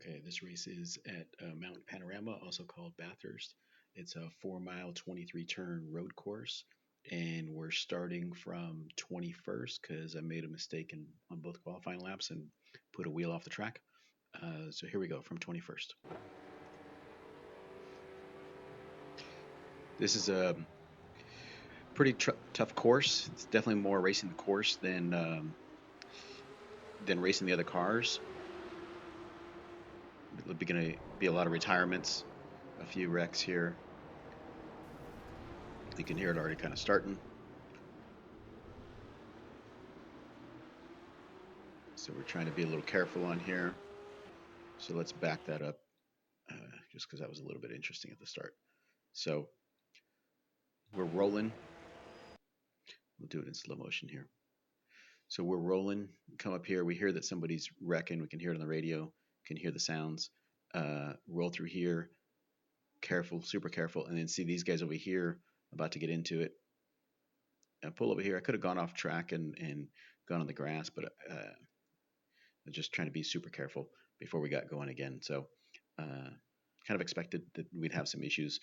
Okay, this race is at Mount Panorama, also called Bathurst. It's a 4 mile, 23 turn road course, and we're starting from 21st because I made a mistake on both qualifying laps and put a wheel off the track. So here we go from 21st. This is a pretty tough course. It's definitely more racing the course than racing the other cars. There's going to be a lot of retirements, a few wrecks here. You can hear it already kind of starting. So we're trying to be a little careful on here. So let's back that up uh, just because that was a little bit interesting at the start. So we're rolling. We'll do it in slow motion here. So we're rolling. Come up here. We hear that somebody's wrecking. We can hear it on the radio. Can hear the sounds. Roll through here. Careful, super careful. And then see these guys over here about to get into it. Pull over here. I could have gone off track and gone on the grass, but just trying to be super careful before we got going again. So kind of expected that we'd have some issues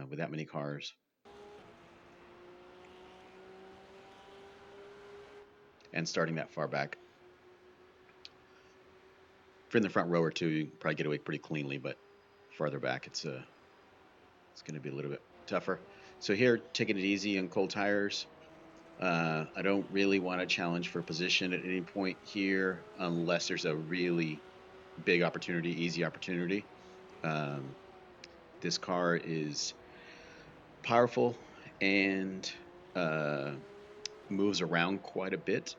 with that many cars. And starting that far back. If you're in the front row or two, you can probably get away pretty cleanly, but farther back, it's going to be a little bit tougher. So here, taking it easy on cold tires. I don't really want to challenge for position at any point here unless there's a really big opportunity, easy opportunity. This car is powerful and moves around quite a bit.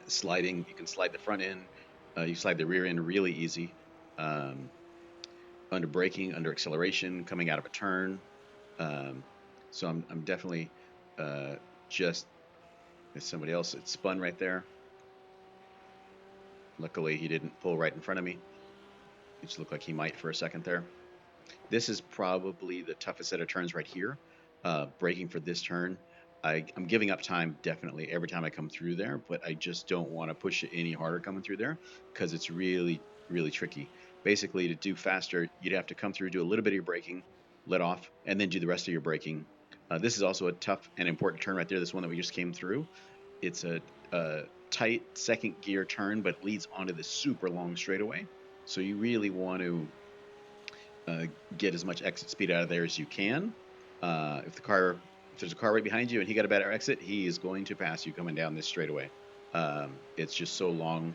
Sliding, you can slide the front end, you slide the rear end really easy. Under braking, under acceleration, coming out of a turn. So I'm definitely just as somebody else. It spun right there. Luckily, he didn't pull right in front of me. It just looked like he might for a second there. This is probably the toughest set of turns right here. Braking for this turn. I'm giving up time definitely every time I come through there, but I just don't want to push it any harder coming through there because it's really, really tricky. Basically, to do faster, you'd have to come through, do a little bit of your braking, let off, and then do the rest of your braking. This is also a tough and important turn right there. This one that we just came through. It's a tight second gear turn, but it leads onto this super long straightaway. So you really want to uh, get as much exit speed out of there as you can. If there's a car right behind you and he got a better exit, he is going to pass you coming down this straightaway. It's just so long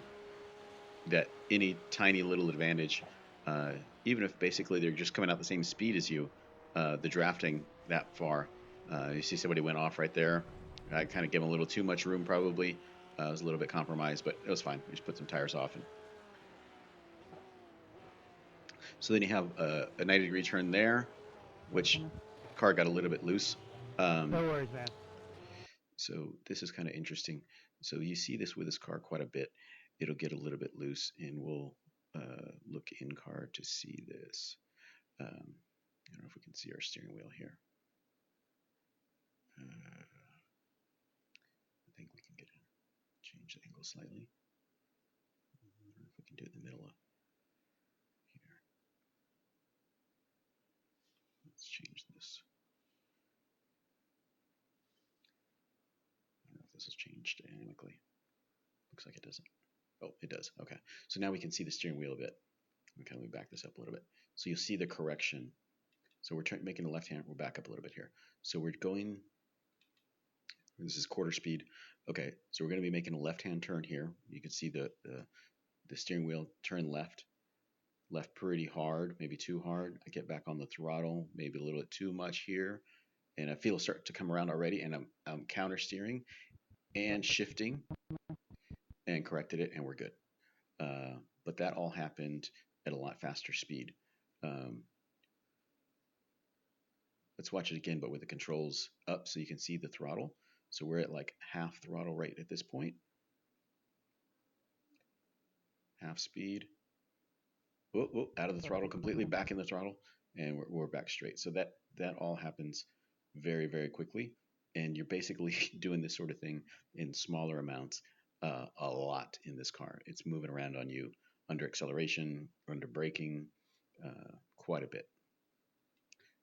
that any tiny little advantage, uh, even if basically they're just coming out the same speed as you, the drafting that far, you see somebody went off right there. I kind of gave him a little too much room probably. I was a little bit compromised, but it was fine. We just put some tires off and so then you have a 90-degree turn there, which car got a little bit loose. No worries, man. So this is kind of interesting. So you see this with this car quite a bit. It'll get a little bit loose, and we'll look in car to see this. I don't know if we can see our steering wheel here. I think we can get it. Change the angle slightly. I don't know if we can do it in the middle of here. Let's change this. I don't know if this has changed dynamically. Looks like it doesn't. Oh, it does. Okay. So now we can see the steering wheel a bit. Okay, let me back this up a little bit. So you'll see the correction. So we're making the left hand. We'll back up a little bit here. So we're going. This is quarter speed. Okay, so we're going to be making a left-hand turn here. You can see the steering wheel turn left, left pretty hard, maybe too hard. I get back on the throttle, maybe a little bit too much here, and I feel it start to come around already. And I'm counter steering and shifting and corrected it, and we're good. But that all happened at a lot faster speed. Um, let's watch it again, but with the controls up so you can see the throttle. So we're at like half throttle right at this point, half speed. Whoa, whoa, out of the throttle completely, back in the throttle, and we're back straight. So that all happens very, very quickly. And you're basically doing this sort of thing in smaller amounts a lot in this car. It's moving around on you under acceleration, under braking, quite a bit.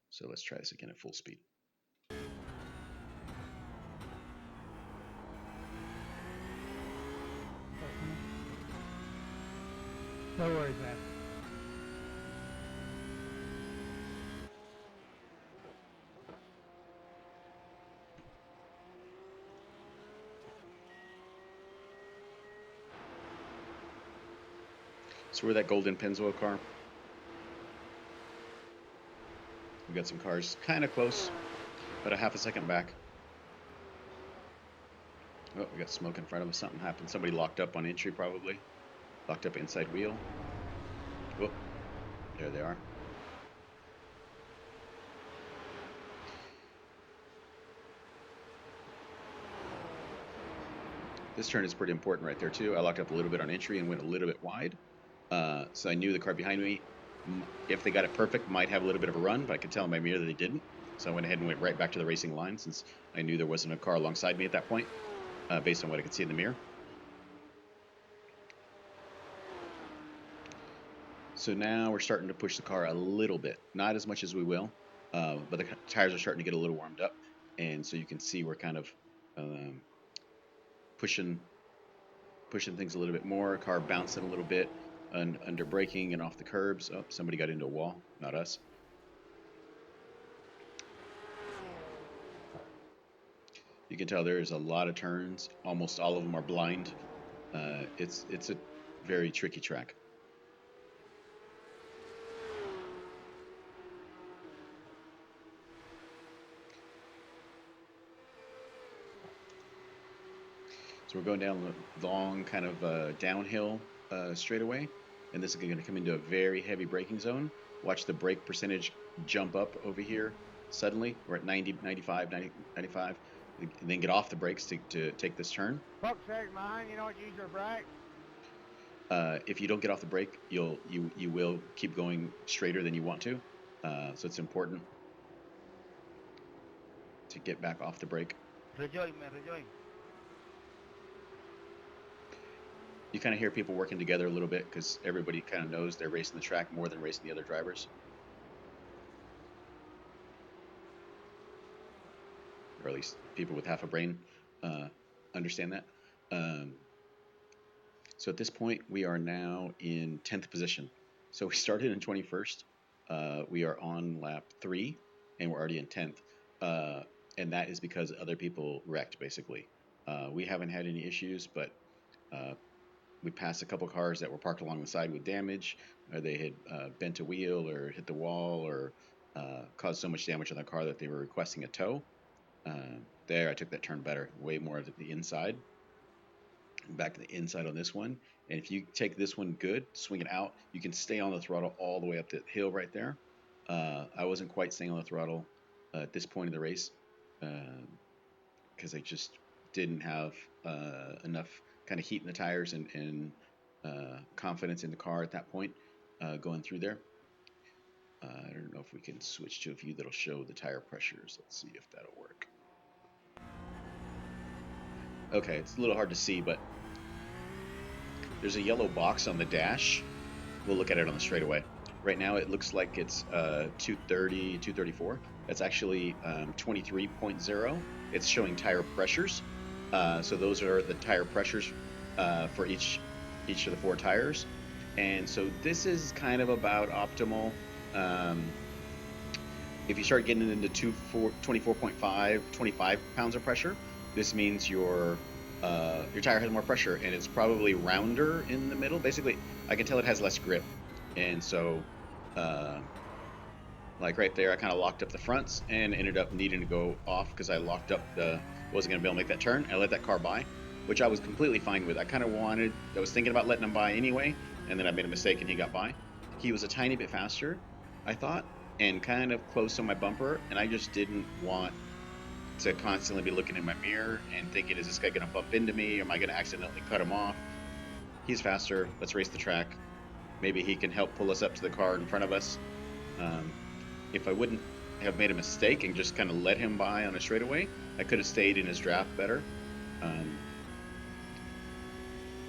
So let's try this again at full speed. No worries, man. So we're that golden Pennzoil car. We've got some cars kind of close, but a half a second back. Oh, we got smoke in front of us. Something happened. Somebody locked up on entry, probably. Locked up inside wheel. Whoop. There they are. This turn is pretty important right there, too. I locked up a little bit on entry and went a little bit wide. So I knew the car behind me, if they got it perfect, might have a little bit of a run, but I could tell in my mirror that they didn't. So I went ahead and went right back to the racing line since I knew there wasn't a car alongside me at that point, based on what I could see in the mirror. So now we're starting to push the car a little bit, not as much as we will, but the tires are starting to get a little warmed up, and so you can see we're kind of pushing things a little bit more. Car bouncing a little bit, under braking and off the curbs. Oh, somebody got into a wall, not us. You can tell there's a lot of turns. Almost all of them are blind. It's a very tricky track. So we're going down the long kind of downhill straightaway, and this is going to come into a very heavy braking zone. Watch the brake percentage jump up over here suddenly. We're at 90, 95, 90, 95. And then get off the brakes to take this turn. Fuck's sake, man, you don't use your brake. If you don't get off the brake, you will keep going straighter than you want to. So it's important to get back off the brake. Rejoin, man, rejoin. You kind of hear people working together a little bit because everybody kind of knows they're racing the track more than racing the other drivers. Or at least people with half a brain understand that. So at this point, we are now in 10th position. So we started in 21st. We are on lap 3, and we're already in 10th. And that is because other people wrecked, basically. We haven't had any issues, but we passed a couple cars that were parked along the side with damage, or they had bent a wheel or hit the wall or caused so much damage on the car that they were requesting a tow. There, I took that turn better, way more to the inside. Back to the inside on this one. And if you take this one good, swing it out, you can stay on the throttle all the way up the hill right there. I wasn't quite staying on the throttle at this point in the race because I just didn't have enough kind of heat in the tires and confidence in the car at that point going through there. I don't know if we can switch to a view that'll show the tire pressures. Let's see if that'll work. Okay, it's a little hard to see, but there's a yellow box on the dash. We'll look at it on the straightaway. Right now it looks like it's 230, 234. That's actually 23.0. It's showing tire pressures. So those are the tire pressures for each of the 4 tires. And so this is kind of about optimal. If you start getting into 24.5, 25 pounds of pressure, this means your tire has more pressure, and it's probably rounder in the middle. Basically, I can tell it has less grip, and so like right there, I kind of locked up the fronts and ended up needing to go off because I locked up wasn't going to be able to make that turn. I let that car by, which I was completely fine with. I was thinking about letting him by anyway, and then I made a mistake and he got by. He was a tiny bit faster, I thought, and kind of close to my bumper, and I just didn't want to constantly be looking in my mirror and thinking, is this guy going to bump into me? Or am I going to accidentally cut him off? He's faster. Let's race the track. Maybe he can help pull us up to the car in front of us. If I wouldn't have made a mistake and just kind of let him by on a straightaway, I could have stayed in his draft better.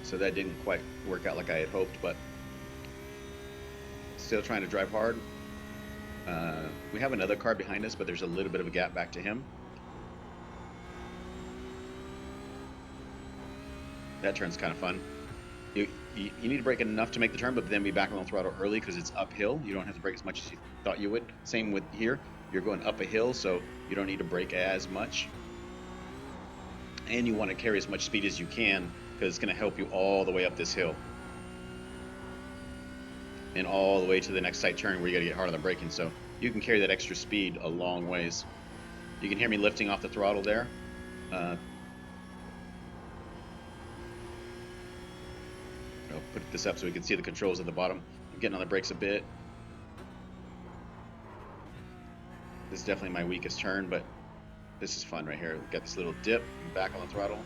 So that didn't quite work out like I had hoped, but Still trying to drive hard. We have another car behind us, but there's a little bit of a gap back to him. That turn's kind of fun. You need to brake enough to make the turn, but then be back on the throttle early because it's uphill. You don't have to brake as much as you thought you would. Same with here. You're going up a hill, so you don't need to brake as much. And you want to carry as much speed as you can because it's going to help you all the way up this hill. And all the way to the next tight turn where you got to get hard on the braking. So you can carry that extra speed a long ways. You can hear me lifting off the throttle there. I'll put this up so we can see the controls at the bottom. I'm getting on the brakes a bit. This is definitely my weakest turn, but this is fun right here. We've got this little dip, back on the throttle.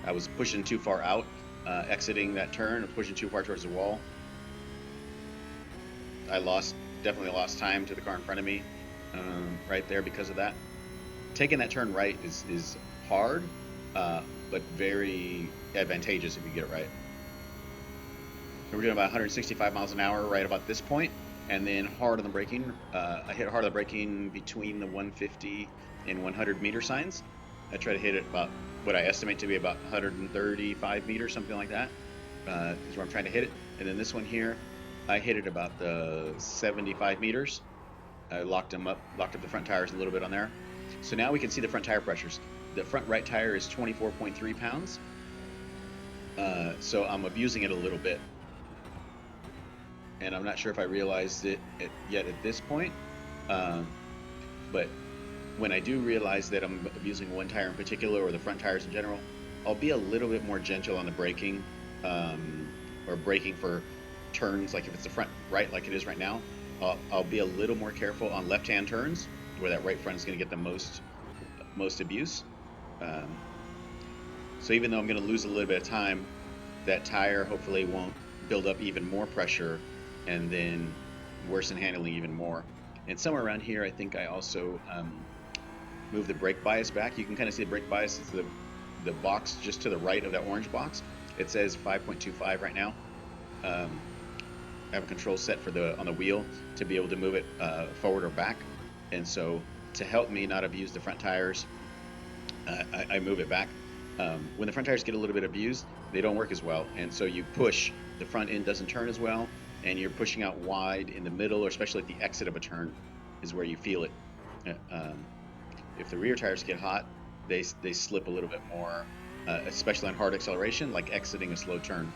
I was pushing too far out, exiting that turn, pushing too far towards the wall. I definitely lost time to the car in front of me right there because of that. Taking that turn right is hard, but very advantageous if you get it right. So we're doing about 165 miles an hour right about this point, and then hard on the braking. I hit hard on the braking between the 150 and 100 meter signs. I try to hit it about what I estimate to be about 135 meters, something like that. Is where I'm trying to hit it. And then this one here, I hit it about the 75 meters. I locked up the front tires a little bit on there. So now we can see the front tire pressures. The front right tire is 24.3 pounds. So I'm abusing it a little bit. And I'm not sure if I realized it yet at this point. But when I do realize that I'm abusing one tire in particular, or the front tires in general, I'll be a little bit more gentle on the braking, or braking for turns. Like if it's the front right, like it is right now, I'll be a little more careful on left-hand turns, where that right front is going to get the most abuse. So even though I'm going to lose a little bit of time, that tire hopefully won't build up even more pressure and then worsen handling even more. And somewhere around here, I think I also move the brake bias back. You can kind of see the brake bias is the box just to the right of that orange box. It says 5.25 right now. I have a control set on the wheel to be able to move it forward or back. And so to help me not abuse the front tires, I move it back. When the front tires get a little bit abused, they don't work as well. And so you push, the front end doesn't turn as well, and you're pushing out wide in the middle, or especially at the exit of a turn is where you feel it. If the rear tires get hot, they slip a little bit more, especially on hard acceleration, like exiting a slow turn.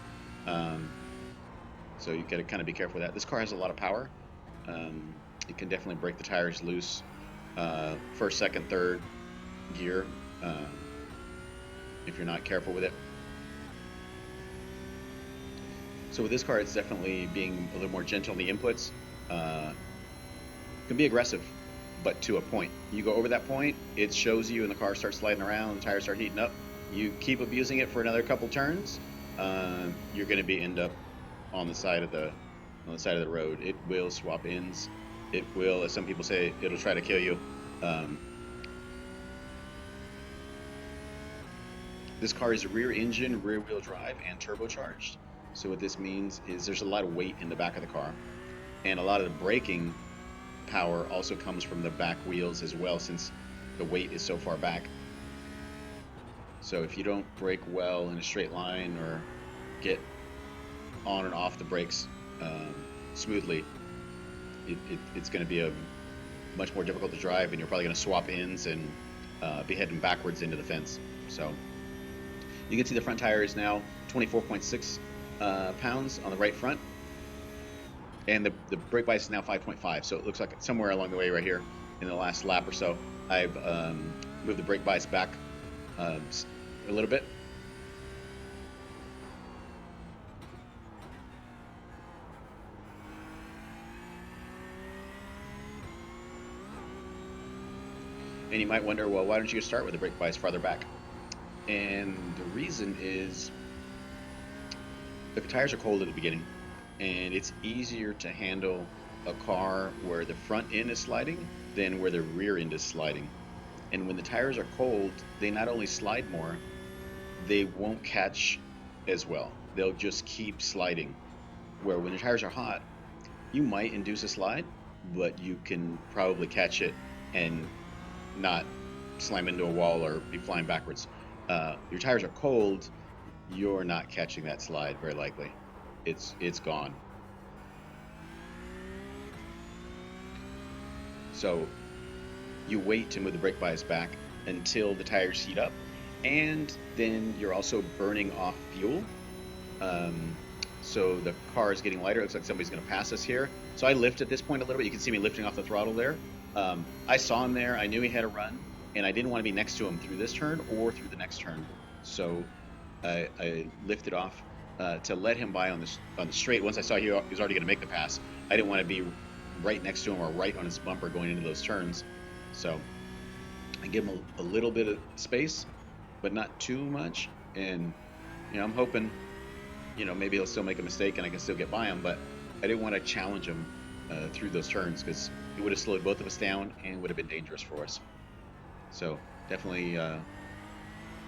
So you got to kind of be careful with that. This car has a lot of power. It can definitely break the tires loose, first, second, third gear, if you're not careful with it. So with this car, it's definitely being a little more gentle in the inputs. Can be aggressive, but to a point. You go over that point, it shows you, and the car starts sliding around, the tires start heating up. You keep abusing it for another couple turns, you're going to end up on the side of the road. It will swap ends. It will, as some people say, it'll try to kill you. This car is rear engine, rear wheel drive, and turbocharged. So what this means is there's a lot of weight in the back of the car, and a lot of the braking power also comes from the back wheels as well, since the weight is so far back. So if you don't brake well in a straight line or get on and off the brakes smoothly, it's going to be much more difficult to drive, and you're probably going to swap ends and be heading backwards into the fence. So you can see the front tire is now 24.6 pounds on the right front, and the brake bias is now 5.5. So it looks like somewhere along the way right here in the last lap or so, I've moved the brake bias back a little bit. And you might wonder, well, why don't you start with the brake bias farther back? And the reason is the tires are cold at the beginning, and it's easier to handle a car where the front end is sliding than where the rear end is sliding. And when the tires are cold, they not only slide more, they won't catch as well. They'll just keep sliding. Where when the tires are hot, you might induce a slide, but you can probably catch it and not slam into a wall or be flying backwards. Your tires are cold, you're not catching that slide very likely. It's gone. So you wait to move the brake bias back until the tires heat up, and then you're also burning off fuel. Um, so the car is getting lighter. It looks like somebody's going to pass us here. So I lift at this point a little bit. You can see me lifting off the throttle there. I saw him there. I knew he had a run, and I didn't want to be next to him through this turn or through the next turn. So I lifted off to let him by on the straight. Once I saw he was already going to make the pass, I didn't want to be right next to him or right on his bumper going into those turns. So I give him a little bit of space, but not too much. And I'm hoping maybe he'll still make a mistake and I can still get by him, but I didn't want to challenge him through those turns because he would have slowed both of us down and would have been dangerous for us. So definitely, you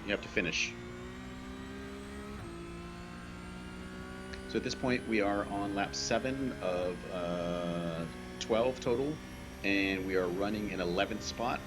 have to finish. So at this point, we are on lap 7 of 12 total, and we are running in 11th spot.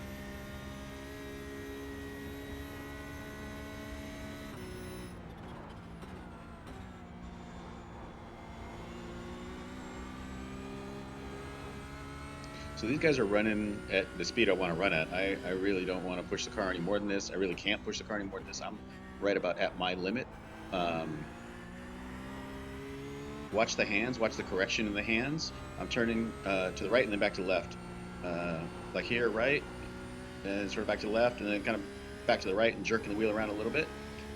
So these guys are running at the speed I want to run at. I really don't want to push the car any more than this. I really can't push the car any more than this. I'm right about at my limit. Watch the hands, watch the correction in the hands. I'm turning to the right and then back to the left. Like here, right, and sort of back to the left, and then kind of back to the right and jerking the wheel around a little bit.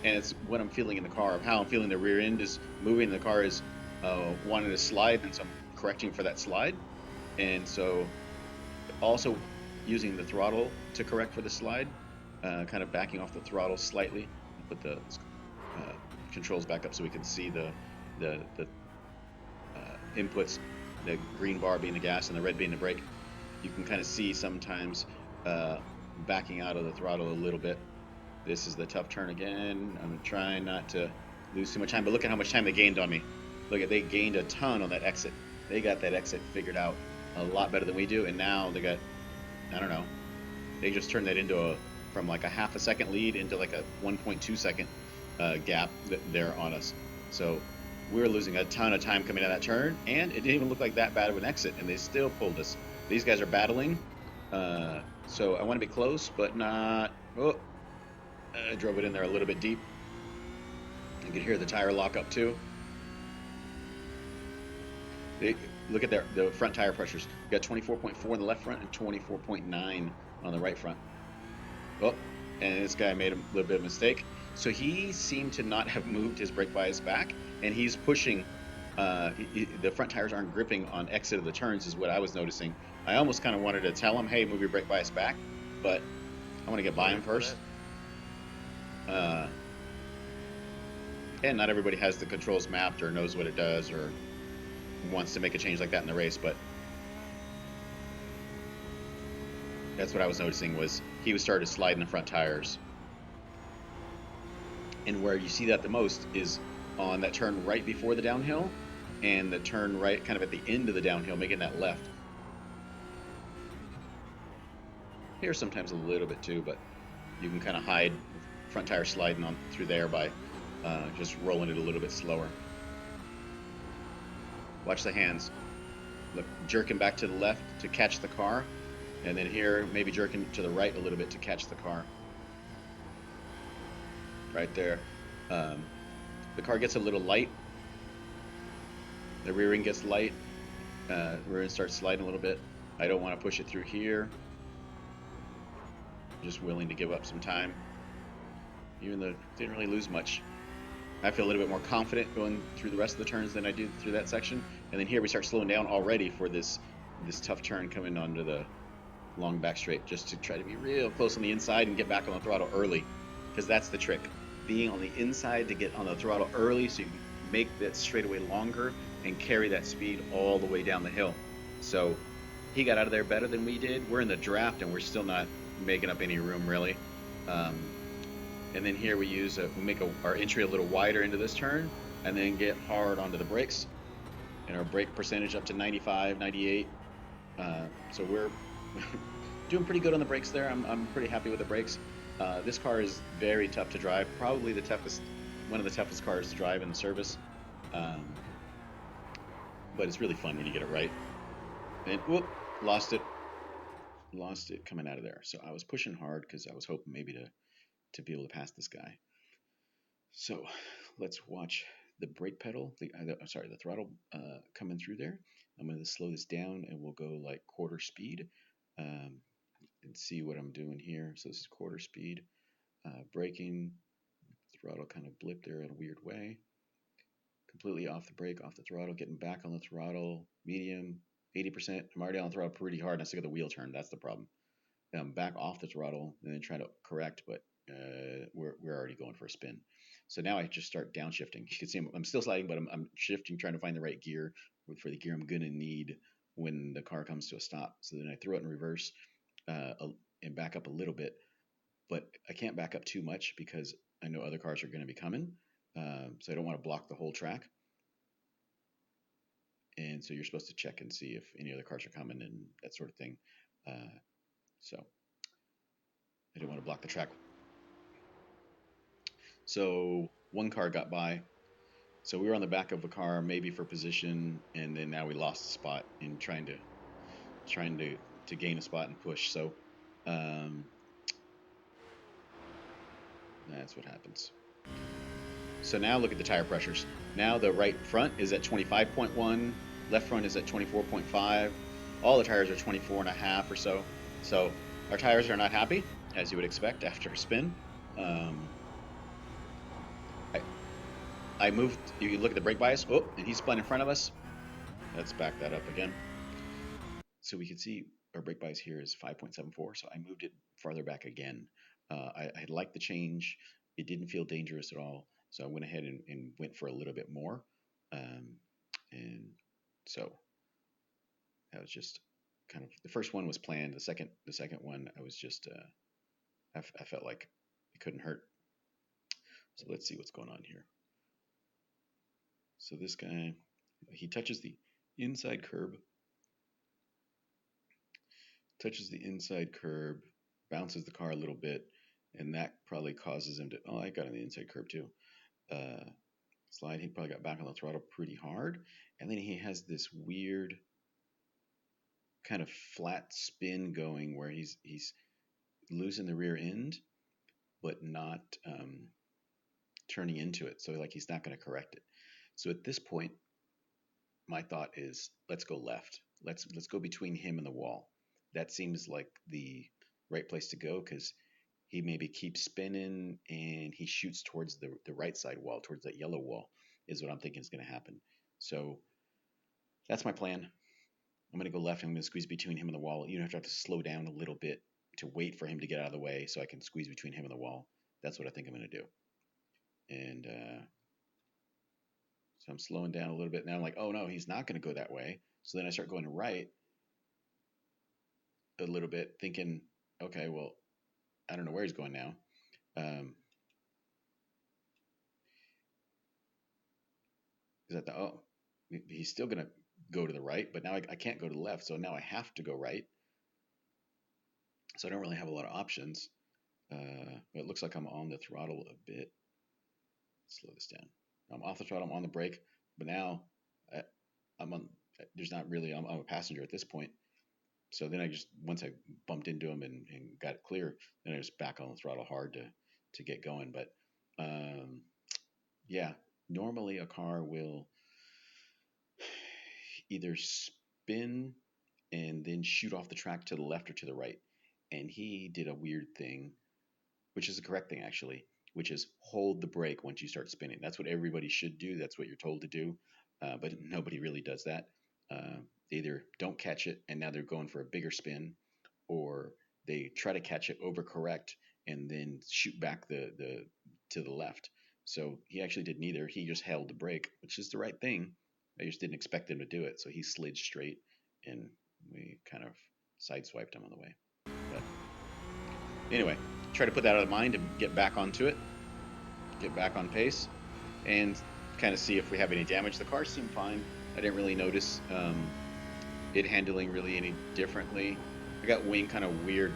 And it's what I'm feeling in the car, of how I'm feeling the rear end is moving. The car is wanting to slide, and so I'm correcting for that slide. And so also using the throttle to correct for the slide, kind of backing off the throttle slightly. Put the controls back up so we can see the inputs, the green bar being the gas and the red being the brake. You can kind of see sometimes backing out of the throttle a little bit. This is the tough turn again. I'm trying not to lose too much time, but look at how much time they gained on me. Look at, they gained a ton on that exit. They got that exit figured out a lot better than we do, and now they got, I don't know, they just turned that into from like a half a second lead into like a 1.2 second gap there on us. So we were losing a ton of time coming out of that turn, and it didn't even look like that bad of an exit, and they still pulled us. These guys are battling, so I want to be close, but not. Oh, I drove it in there a little bit deep. You can hear the tire lock up too. Look at the front tire pressures. You got 24.4 on the left front and 24.9 on the right front. Oh, and this guy made a little bit of a mistake. So he seemed to not have moved his brake bias back, and he's pushing. The front tires aren't gripping on exit of the turns, is what I was noticing. I almost kind of wanted to tell him, hey, move your brake bias back, but I want to get by him first. And not everybody has the controls mapped or knows what it does or wants to make a change like that in the race, but that's what I was noticing, was he was starting to slide in the front tires. And where you see that the most is on that turn right before the downhill and the turn right kind of at the end of the downhill, making that left. Here sometimes a little bit too, but you can kind of hide front tire sliding on through there by just rolling it a little bit slower. Watch the hands. Look, jerking back to the left to catch the car, and then here maybe jerking to the right a little bit to catch the car. Right there. The car gets a little light. The rear end gets light. The rear end starts sliding a little bit. I don't want to push it through here. Just willing to give up some time, even though didn't really lose much. I feel a little bit more confident going through the rest of the turns than I do through that section. And then here we start slowing down already for this tough turn coming onto the long back straight, just to try to be real close on the inside and get back on the throttle early, because that's the trick. Being on the inside to get on the throttle early so you make that straightaway longer and carry that speed all the way down the hill. So he got out of there better than we did. We're in the draft and we're still not making up any room really. Um, and then here we make our entry a little wider into this turn, and then get hard onto the brakes, and our brake percentage up to 95, 98. So we're doing pretty good on the brakes there. I'm pretty happy with the brakes. This car is very tough to drive. Probably one of the toughest cars to drive in the service. Um, but it's really fun when you get it right. And whoop, lost it, lost it coming out of there. So I was pushing hard because I was hoping maybe to be able to pass this guy. So let's watch the brake pedal. The throttle coming through there. I'm going to slow this down and we'll go like quarter speed. Um, and see what I'm doing here. So this is quarter speed, braking, throttle kind of blip there in a weird way. Completely off the brake, off the throttle, getting back on the throttle, medium, 80%. I'm already on the throttle pretty hard, and I still got the wheel turn. That's the problem. I'm back off the throttle and then try to correct, but we're already going for a spin. So now I just start downshifting. You can see I'm still sliding, but I'm shifting, trying to find the right gear for the gear I'm going to need when the car comes to a stop. So then I throw it in reverse uh, and back up a little bit, but I can't back up too much because I know other cars are going to be coming. So I don't want to block the whole track. And so you're supposed to check and see if any other cars are coming and that sort of thing. So I didn't want to block the track. So one car got by. So we were on the back of a car, maybe for position, and then now we lost the spot in trying to gain a spot and push. So um, that's what happens. So now look at the tire pressures. Now the right front is at 25.1, left front is at 24.5. All the tires are 24 and a half or so. So our tires are not happy, as you would expect after a spin. Um, I, I moved, you can look at the brake bias. Oh, and he spun in front of us. Let's back that up again. So we can see our brake bias here is 5.74. So I moved it farther back again. I liked the change. It didn't feel dangerous at all. So I went ahead and went for a little bit more. Um, and so that was just kind of the first one was planned. The second one, I was just I felt like it couldn't hurt. So let's see what's going on here. So this guy, he inside curb, touches the inside curb, bounces the car a little bit, and that probably causes him to. Oh, I got on the inside curb too. Uh, Slide. He probably got back on the throttle pretty hard, and then he has this weird kind of flat spin going where he's losing the rear end, but not turning into it. So like he's not going to correct it. So at this point, my thought is let's go left. Let's go between him and the wall. That seems like the right place to go because he maybe keeps spinning and he shoots towards the right side wall, towards that yellow wall, is what I'm thinking is going to happen. So that's my plan. I'm going to go left. I'm going to squeeze between him and the wall. You have to slow down a little bit to wait for him to get out of the way so I can squeeze between him and the wall. That's what I think I'm going to do. And so I'm slowing down a little bit. Now I'm like, oh no, he's not going to go that way. So then I start going right a little bit, thinking, okay, well, I don't know where he's going now. Um, is that he's still going to go to the right, but now I can't go to the left. So now I have to go right. So I don't really have a lot of options. But it looks like I'm on the throttle a bit. Slow this down. I'm off the throttle. I'm on the brake, but now I, I'm on. There's not really. I'm a passenger at this point. So then I just once I bumped into him and got it clear, then I just back on the throttle hard to get going. But um, yeah, normally a car will either spin and then shoot off the track to the left or to the right. And he did a weird thing, which is the correct thing actually, which is hold the brake once you start spinning. That's what everybody should do. That's what you're told to do, but nobody really does that. They either don't catch it and now they're going for a bigger spin, or they try to catch it, overcorrect, and then shoot back the to the left. So he actually did neither. He just held the brake, which is the right thing. I just didn't expect him to do it, so he slid straight, and we kind of sideswiped him on the way. But Anyway, try to put that out of mind and get back onto it, get back on pace, and kind of see if we have any damage. The car seemed fine. I didn't really notice it handling really any differently. I got wing kind of weird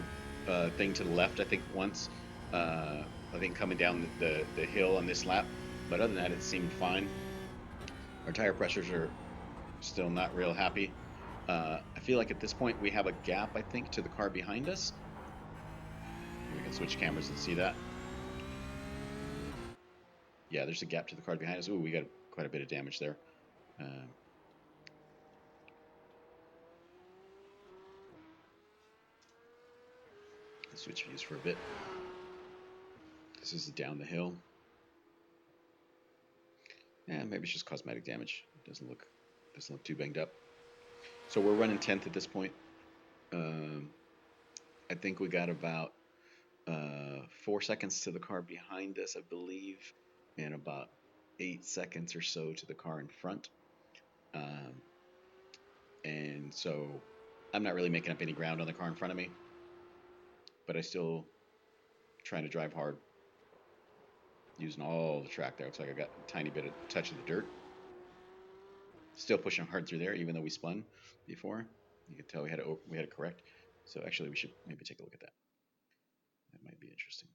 thing to the left, I think, once. I think coming down the hill on this lap. But other than that, it seemed fine. Our tire pressures are still not real happy. I feel like at this point we have a gap, I think, to the car behind us. We can switch cameras and see that. Yeah, there's a gap to the car behind us. Ooh, we got quite a bit of damage there. Uh, let's switch views for a bit. This is down the hill. Yeah, maybe it's just cosmetic damage. It doesn't look too banged up. So we're running 10th at this point. Um, I think we got about 4 seconds to the car behind us, I believe, and about 8 seconds or so to the car in front. Um, and so I'm not really making up any ground on the car in front of me, but I still trying to drive hard, using all the track there. Looks like I got a tiny bit of touch of the dirt. Still pushing hard through there, even though we spun before. You can tell we had to correct. So actually, we should maybe take a look at that. That might be interesting.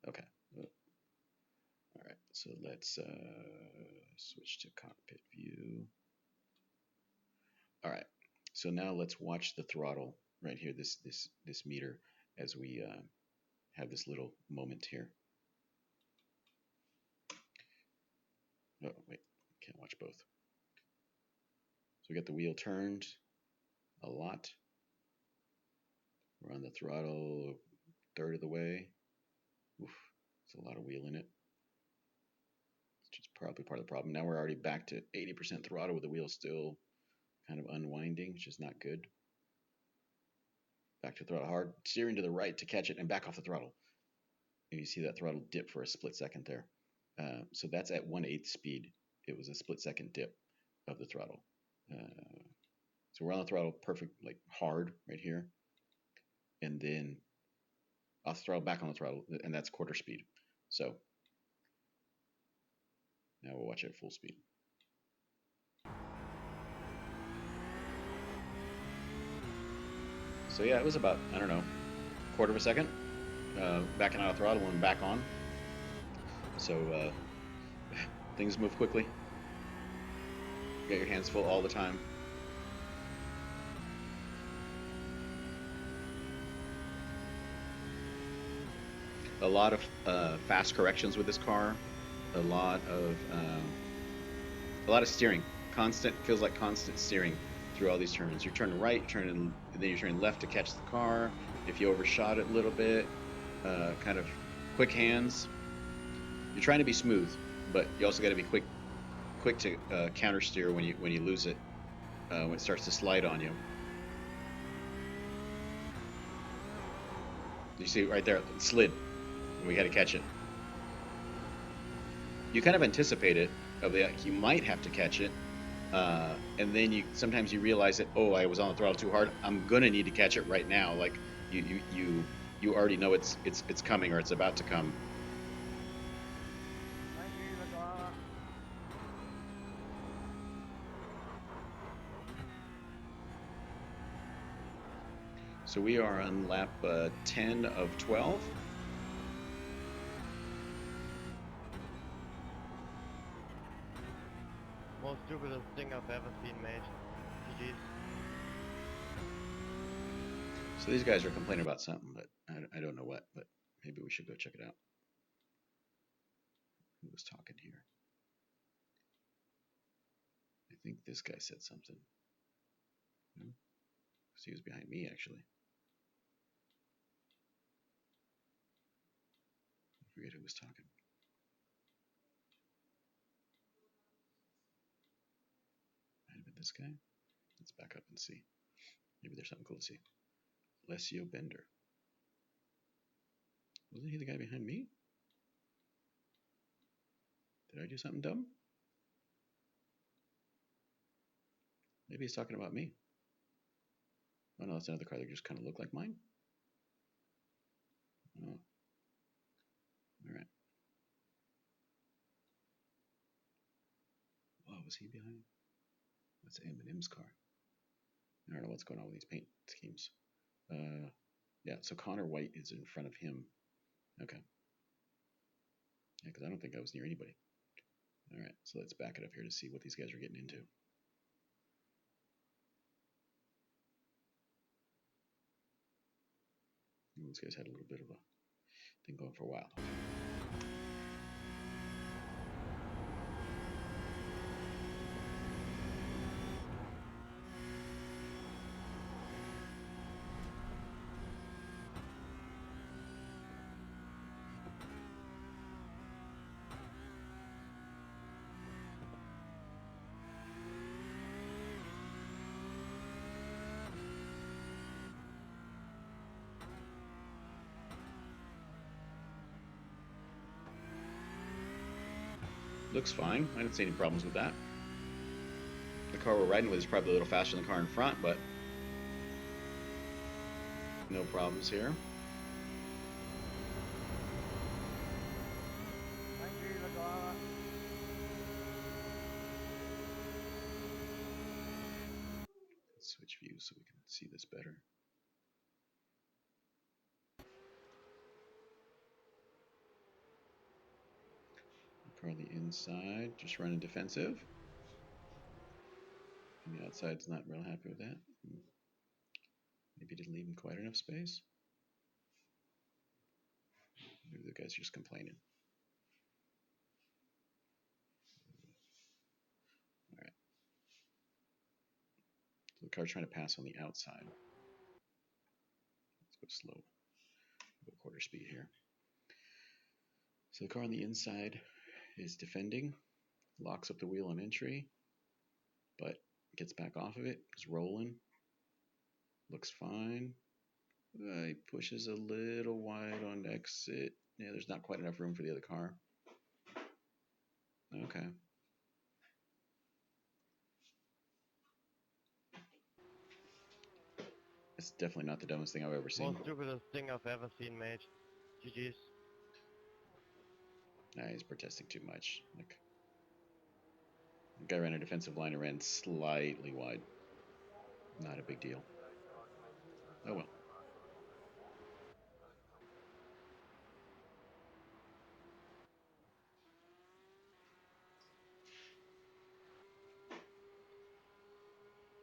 Okay. All right. So let's switch to cockpit view. All right. So now let's watch the throttle right here. This meter as we have this little moment here. Oh wait, can't watch both. So we got the wheel turned a lot. We're on the throttle a third of the way. Oof, it's a lot of wheel in it. Which is probably part of the problem. Now we're already back to 80% throttle with the wheel still kind of unwinding, which is not good. Back to throttle hard, steering to the right to catch it, and back off the throttle. And you see that throttle dip for a split second there. So that's at 1/8 speed. It was a split second dip of the throttle. So we're on the throttle perfect, like hard right here. And then off the throttle, back on the throttle, and that's quarter speed. So now we'll watch it at full speed. So yeah, it was about, I don't know, quarter of a second. Backing out of throttle and back on. So things move quickly. Get your hands full all the time. A lot of fast corrections with this car. A lot of steering. Constant, feels like constant steering through all these turns. You're turning right, and then you're turning left to catch the car. If you overshot it a little bit, kind of quick hands. You're trying to be smooth, but you also got to be quick to counter steer when you lose it, when it starts to slide on you. You see right there, it slid, and we had to catch it. You kind of anticipate it, you might have to catch it, and then sometimes you realize that, oh, I was on the throttle too hard. I'm gonna need to catch it right now. Like you already know it's coming or it's about to come. So we are on lap 10 of 12. Most stupidest thing I've ever seen made. GG's. So these guys are complaining about something, but I don't know what, but maybe we should go check it out. Who was talking here? I think this guy said something. No? Because he was behind me, actually. I forget who was talking. Might have been this guy. Let's back up and see. Maybe there's something cool to see. Alessio Bender. Wasn't he the guy behind me? Did I do something dumb? Maybe he's talking about me. Oh no, that's another car that just kind of looked like mine. Oh. All right. Oh, was he behind? That's Eminem's car. I don't know what's going on with these paint schemes. Yeah, so Connor White is in front of him. Okay. Yeah, because I don't think I was near anybody. All right, so let's back it up here to see what these guys are getting into. These guys had a little bit of a thing going for a while. Looks fine. I didn't see any problems with that. The car we're riding with is probably a little faster than the car in front, but no problems here. Thank you, Lagoa. Let's switch views so we can see this better. The car on the inside just running defensive. And the outside's not real happy with that. Maybe didn't leave him quite enough space. Maybe the guy's just complaining. All right. So the car's trying to pass on the outside. Let's go slow. Go quarter speed here. So the car on the inside is defending, locks up the wheel on entry, but gets back off of it, is rolling, looks fine. He pushes a little wide on exit. Yeah, there's not quite enough room for the other car. Okay. It's definitely not the dumbest thing I've ever seen. Most stupidest thing I've ever seen, mate. GG's. Nah, he's protesting too much. Like, the guy ran a defensive line and ran slightly wide. Not a big deal. Oh well.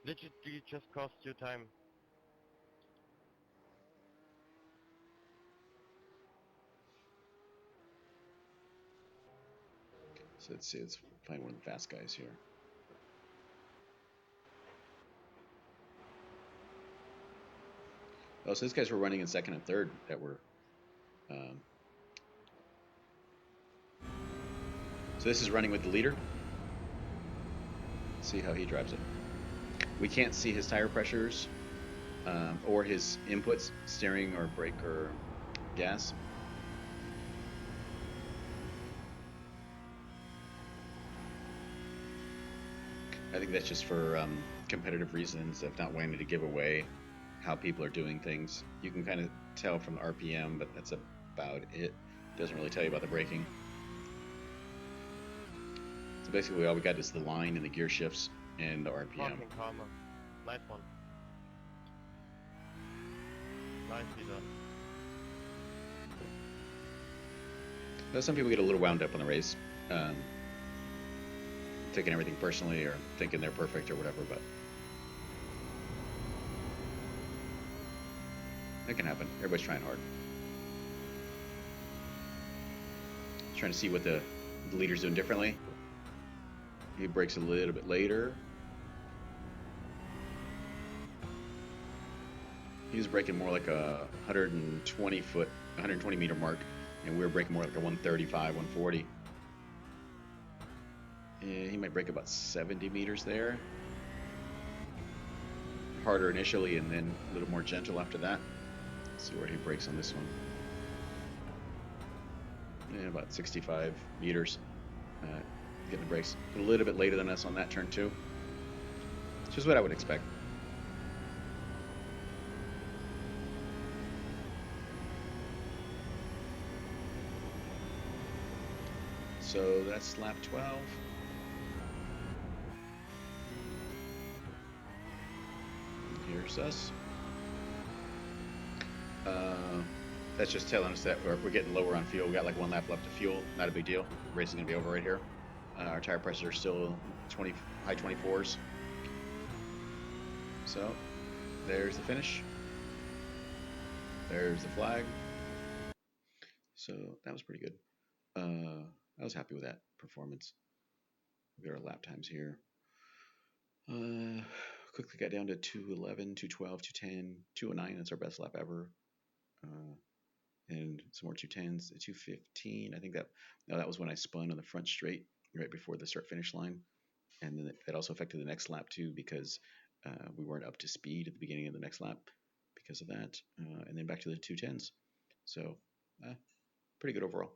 Literally just cost you time. So let's see. Let's find one of the fast guys here. Oh, so these guys were running in second and third that were. So this is running with the leader. See how he drives it. We can't see his tire pressures or his inputs, steering or brake or gas. I think that's just for competitive reasons of not wanting to give away how people are doing things. You can kind of tell from the RPM, but that's about it. Doesn't really tell you about the braking. So basically all we got is the line and the gear shifts and the RPM. Fucking karma. Nice one. Nicely done. Now, some people get a little wound up on the race, taking everything personally or thinking they're perfect or whatever, but that can happen. Everybody's trying hard. Trying to see what the leader's doing differently. He brakes a little bit later. He's braking more like a 120 meter mark, and we were braking more like a 135, 140. Yeah, he might brake about 70 meters there. Harder initially, and then a little more gentle after that. Let's see where he brakes on this one. Yeah, about 65 meters. Getting the brakes a little bit later than us on that turn too. It's just what I would expect. So that's lap 12. And here's us. That's just telling us that we're getting lower on fuel. We got like 1 lap left of fuel. Not a big deal. Race is gonna be over right here. Our tire pressures are still 20 high 24s. So there's the finish. There's the flag. So that was pretty good. I was happy with that performance. We got our lap times here. Quickly got down to 211, 212, 210, 209. That's our best lap ever. And some more 210s, 215. I think that was when I spun on the front straight right before the start finish line. And then that also affected the next lap too because we weren't up to speed at the beginning of the next lap because of that. And then back to the 210s. So pretty good overall.